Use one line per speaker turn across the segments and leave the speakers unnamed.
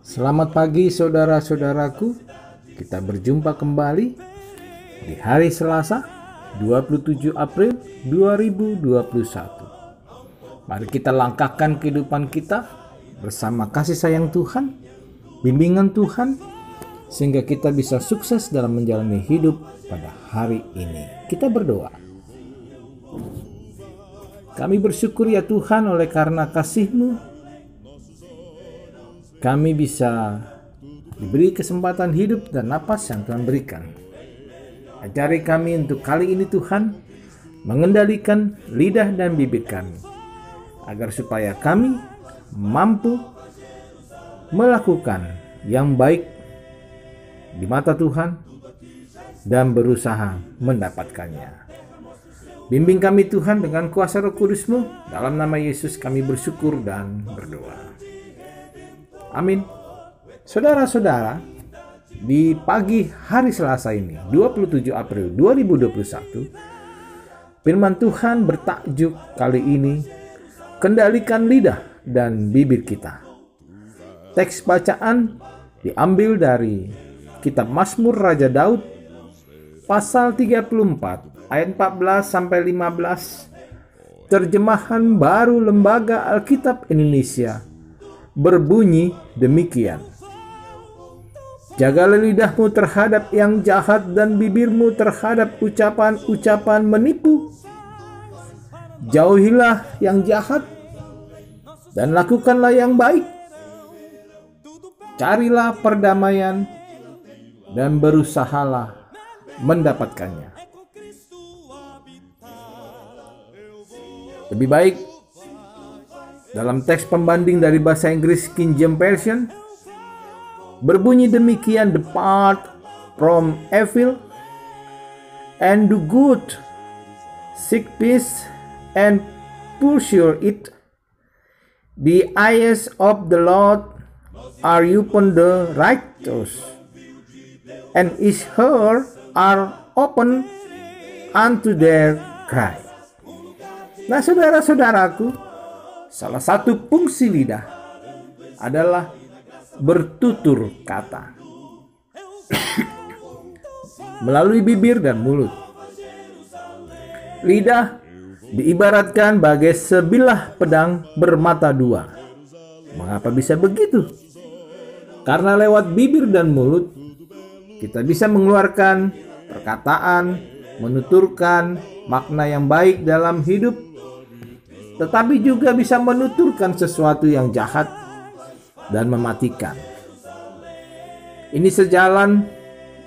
Selamat pagi saudara-saudaraku. Kita berjumpa kembali di hari Selasa 27 April 2021. Mari kita langkahkan kehidupan kita bersama kasih sayang Tuhan, bimbingan Tuhan, sehingga kita bisa sukses dalam menjalani hidup pada hari ini. Kita berdoa. Kami bersyukur ya Tuhan, oleh karena kasih-Mu kami bisa diberi kesempatan hidup dan napas yang Tuhan berikan. Ajari kami untuk kali ini Tuhan, mengendalikan lidah dan bibir kami, agar supaya kami mampu melakukan yang baik di mata Tuhan dan berusaha mendapatkannya. Bimbing kami Tuhan dengan kuasa Roh Kudus-Mu. Dalam nama Yesus kami bersyukur dan berdoa. Amin. Saudara-saudara, di pagi hari Selasa ini, 27 April 2021, firman Tuhan bertajuk kali ini, kendalikan lidah dan bibir kita. Teks bacaan diambil dari kitab Mazmur Raja Daud, pasal 34, ayat 14 sampai 15, terjemahan baru Lembaga Alkitab Indonesia, berbunyi demikian. Jagalah lidahmu terhadap yang jahat dan bibirmu terhadap ucapan-ucapan menipu. Jauhilah yang jahat dan lakukanlah yang baik. Carilah perdamaian dan berusahalah mendapatkannya. Lebih baik dalam teks pembanding dari bahasa Inggris King James Version berbunyi demikian, depart from evil and do good, seek peace and pursue it. The eyes of the Lord are upon the righteous, and his ears are open unto their cry. Nah, saudara-saudaraku, salah satu fungsi lidah adalah bertutur kata melalui bibir dan mulut. Lidah diibaratkan bagai sebilah pedang bermata dua. Mengapa bisa begitu? Karena lewat bibir dan mulut kita bisa mengeluarkan perkataan, menuturkan makna yang baik dalam hidup, tetapi juga bisa menuturkan sesuatu yang jahat dan mematikan. Ini sejalan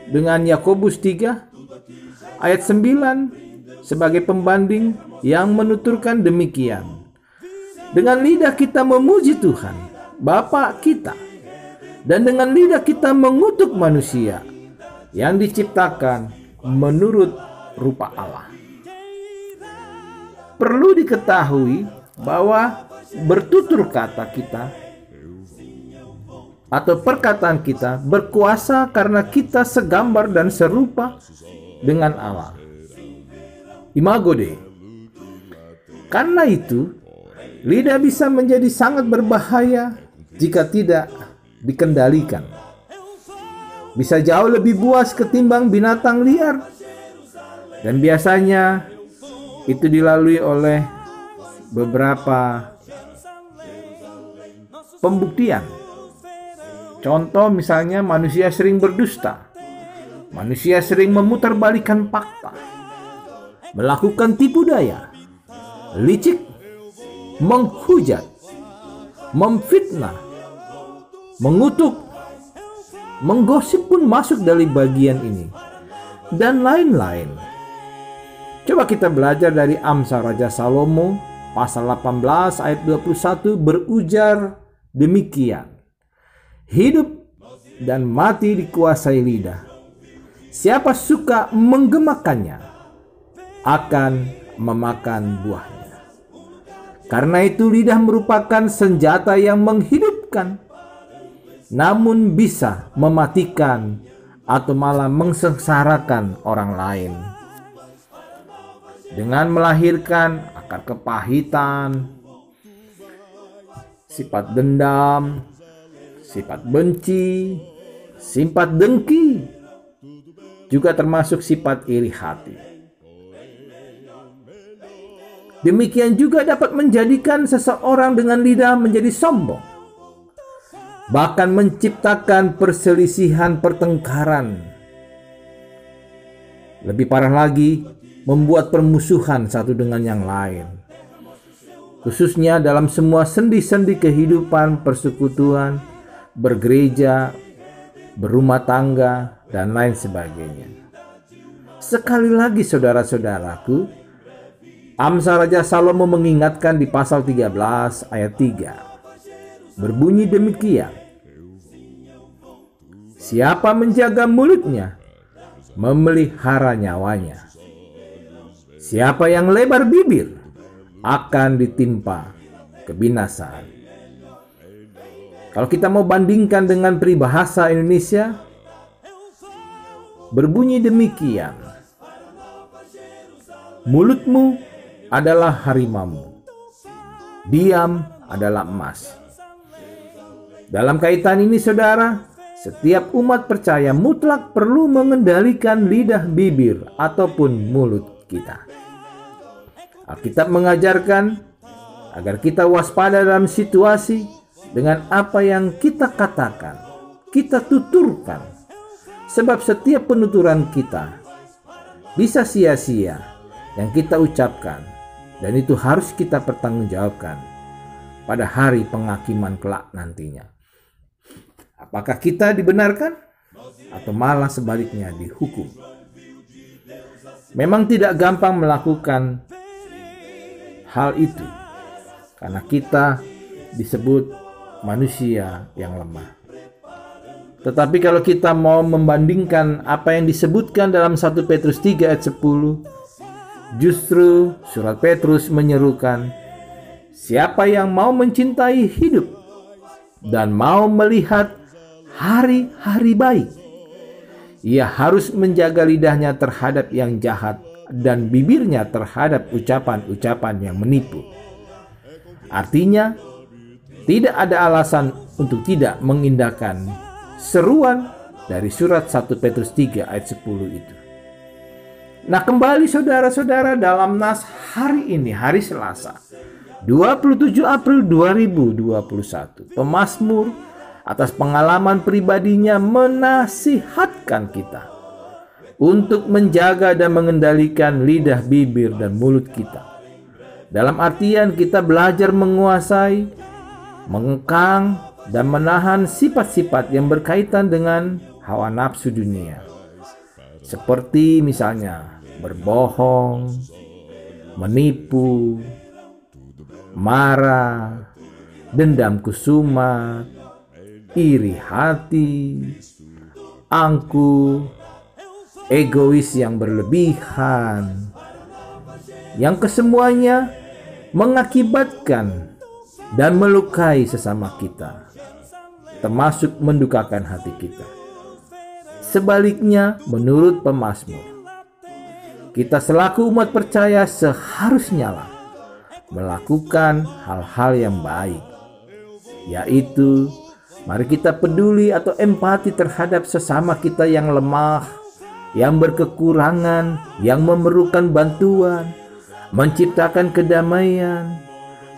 dengan Yakobus 3 ayat 9 sebagai pembanding yang menuturkan demikian. Dengan lidah kita memuji Tuhan, Bapa kita, dan dengan lidah kita mengutuk manusia yang diciptakan menurut rupa Allah. Perlu diketahui bahwa bertutur kata kita atau perkataan kita berkuasa karena kita segambar dan serupa dengan Allah. Imago Dei. Karena itu, lidah bisa menjadi sangat berbahaya jika tidak dikendalikan. Bisa jauh lebih buas ketimbang binatang liar. Dan biasanya itu dilalui oleh beberapa pembuktian. Contoh misalnya, manusia sering berdusta, manusia sering memutarbalikkan fakta, melakukan tipu daya, licik, menghujat, memfitnah, mengutuk, menggosip pun masuk dari bagian ini, dan lain-lain. Coba kita belajar dari Amsal Raja Salomo pasal 18 ayat 21 berujar demikian. Hidup dan mati dikuasai lidah. Siapa suka menggemakannya akan memakan buahnya. Karena itu lidah merupakan senjata yang menghidupkan, namun bisa mematikan atau malah mengsengsarakan orang lain. Dengan melahirkan akar kepahitan, sifat dendam, sifat benci, sifat dengki, juga termasuk sifat iri hati. Demikian juga dapat menjadikan seseorang dengan lidah menjadi sombong, bahkan menciptakan perselisihan, pertengkaran. Lebih parah lagi, membuat permusuhan satu dengan yang lain, khususnya dalam semua sendi-sendi kehidupan, persekutuan, bergereja, berumah tangga, dan lain sebagainya. Sekali lagi saudara-saudaraku, Amsal Raja Salomo mengingatkan di pasal 13 ayat 3. Berbunyi demikian, siapa menjaga mulutnya, memelihara nyawanya. Siapa yang lebar bibir, akan ditimpa kebinasaan. Kalau kita mau bandingkan dengan peribahasa Indonesia, berbunyi demikian. Mulutmu adalah harimaumu, diam adalah emas. Dalam kaitan ini saudara, setiap umat percaya mutlak perlu mengendalikan lidah, bibir, ataupun mulut kita. Alkitab mengajarkan agar kita waspada dalam situasi dengan apa yang kita katakan, kita tuturkan. Sebab setiap penuturan kita bisa sia-sia yang kita ucapkan, dan itu harus kita pertanggungjawabkan pada hari penghakiman kelak nantinya. Apakah kita dibenarkan atau malah sebaliknya dihukum? Memang tidak gampang melakukan hal itu karena kita disebut manusia yang lemah. Tetapi kalau kita mau membandingkan apa yang disebutkan dalam 1 Petrus 3 ayat 10, justru surat Petrus menyerukan, siapa yang mau mencintai hidup dan mau melihat hari-hari baik, ia harus menjaga lidahnya terhadap yang jahat dan bibirnya terhadap ucapan-ucapan yang menipu. Artinya, tidak ada alasan untuk tidak mengindahkan seruan dari surat 1 Petrus 3 ayat 10 itu. Nah, kembali saudara-saudara dalam nas hari ini, hari Selasa, 27 April 2021, pemazmur atas pengalaman pribadinya menasihatkan kita untuk menjaga dan mengendalikan lidah, bibir, dan mulut kita. Dalam artian kita belajar menguasai, mengekang, dan menahan sifat-sifat yang berkaitan dengan hawa nafsu dunia. Seperti misalnya berbohong, menipu, marah, dendam kusumat, iri hati, angkuh, egois yang berlebihan, yang kesemuanya mengakibatkan dan melukai sesama kita, termasuk mendukakan hati kita. Sebaliknya, menurut pemazmur, kita selaku umat percaya seharusnya melakukan hal-hal yang baik, yaitu mari kita peduli atau empati terhadap sesama kita yang lemah, yang berkekurangan, yang memerlukan bantuan, menciptakan kedamaian,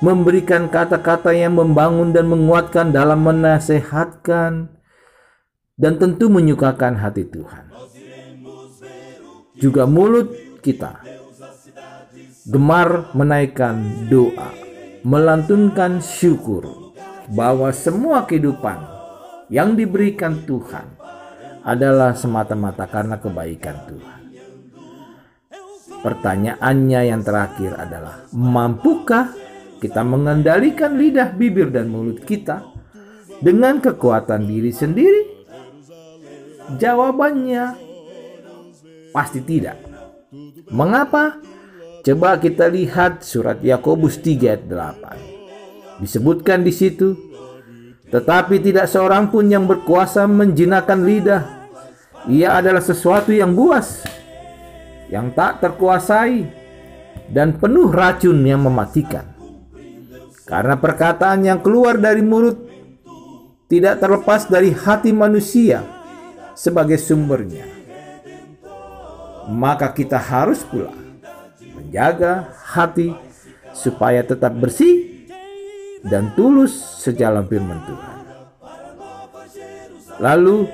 memberikan kata-kata yang membangun dan menguatkan dalam menasehatkan, dan tentu menyukakan hati Tuhan. Juga mulut kita gemar menaikkan doa, melantunkan syukur bahwa semua kehidupan yang diberikan Tuhan adalah semata-mata karena kebaikan Tuhan. Pertanyaannya yang terakhir adalah, mampukah kita mengendalikan lidah, bibir, dan mulut kita dengan kekuatan diri sendiri? Jawabannya pasti tidak. Mengapa? Coba kita lihat surat Yakobus 3 ayat 8. Disebutkan di situ, tetapi tidak seorang pun yang berkuasa menjinakkan lidah. Ia adalah sesuatu yang buas, yang tak terkuasai, dan penuh racun yang mematikan. Karena perkataan yang keluar dari mulut tidak terlepas dari hati manusia sebagai sumbernya. Maka kita harus pula menjaga hati supaya tetap bersih dan tulus sejalan firman Tuhan. Lalu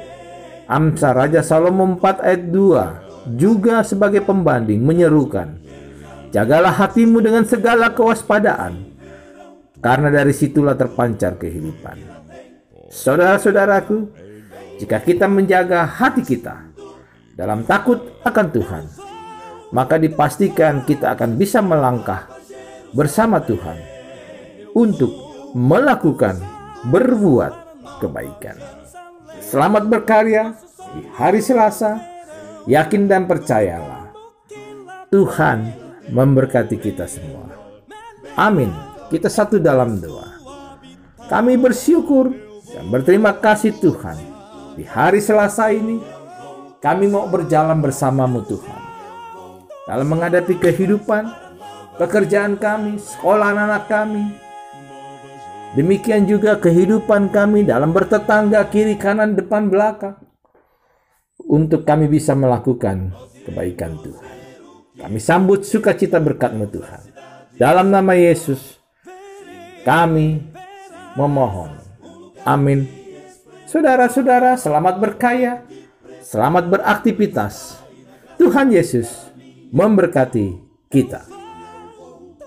Amsal Raja Salomo 4 ayat 2 juga sebagai pembanding menyerukan, jagalah hatimu dengan segala kewaspadaan, karena dari situlah terpancar kehidupan. Saudara-saudaraku, jika kita menjaga hati kita dalam takut akan Tuhan, maka dipastikan kita akan bisa melangkah bersama Tuhan untuk melakukan berbuat kebaikan. Selamat berkarya di hari Selasa. Yakin dan percayalah, Tuhan memberkati kita semua. Amin. Kita satu dalam doa. Kami bersyukur dan berterima kasih Tuhan. Di hari Selasa ini, kami mau berjalan bersamamu Tuhan. Dalam menghadapi kehidupan, pekerjaan kami, sekolah anak kami. Demikian juga kehidupan kami dalam bertetangga kiri, kanan, depan, belakang. Untuk kami bisa melakukan kebaikan Tuhan. Kami sambut sukacita berkat-Mu Tuhan. Dalam nama Yesus, kami memohon. Amin. Saudara-saudara, selamat berkarya, selamat beraktivitas. Tuhan Yesus memberkati kita.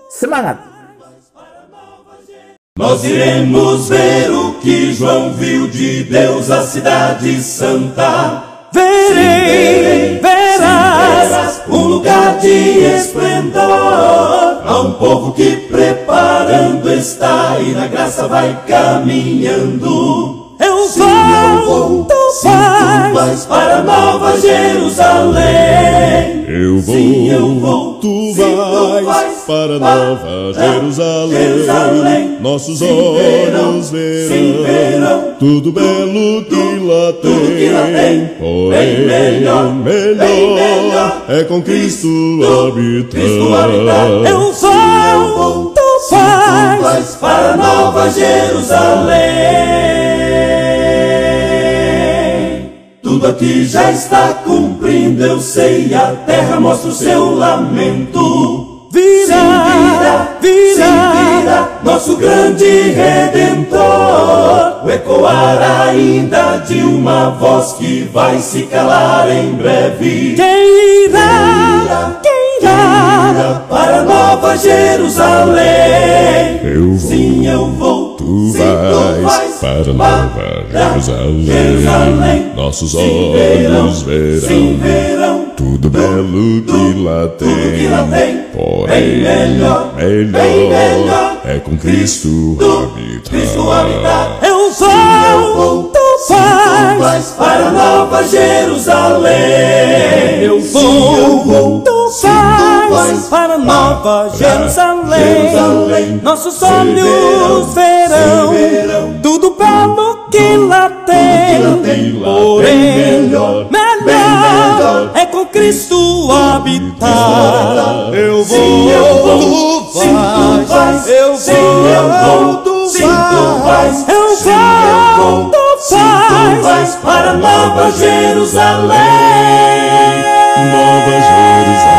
Semangat!
Nós iremos ver o que João viu de Deus, a cidade santa. Verás um lugar de esplendor. Há um povo que preparando está e na graça vai caminhando.
Eu vou, tu vais
para Nova Jerusalém.
Eu vou,
sim, eu vou,
tu
sim,
vais para Nova Jerusalém. Nossos olhos verão tudo belo que lá tem. Porém, melhor é com Cristo habitar.
Eu vou, tu vais
para Nova Jerusalém. Tudo aqui já está cumprindo, eu sei, a terra mostra o seu lamento.
Virá,
nosso grande Redentor. O ecoar ainda de uma voz que vai se calar em breve.
Quem irá
para Nova Jerusalém?
Eu vou,
sim, eu vou,
tu
sim,
vais para Nova Jerusalém. Nossos olhos verão tudo belo que lá tem. Porém, melhor é com Cristo habitar.
Eu vou, tu vais
para Nova Jerusalém.
Eu vou, tu vais para Nova Jerusalém. Nossos olhos verão tudo belo que lá tem. Porém, melhor é com Cristo habitar. Eu vou, tu vais. Eu vou, tu vais. Eu vou, tu vais
para Nova Jerusalém.
Nova Jerusalém.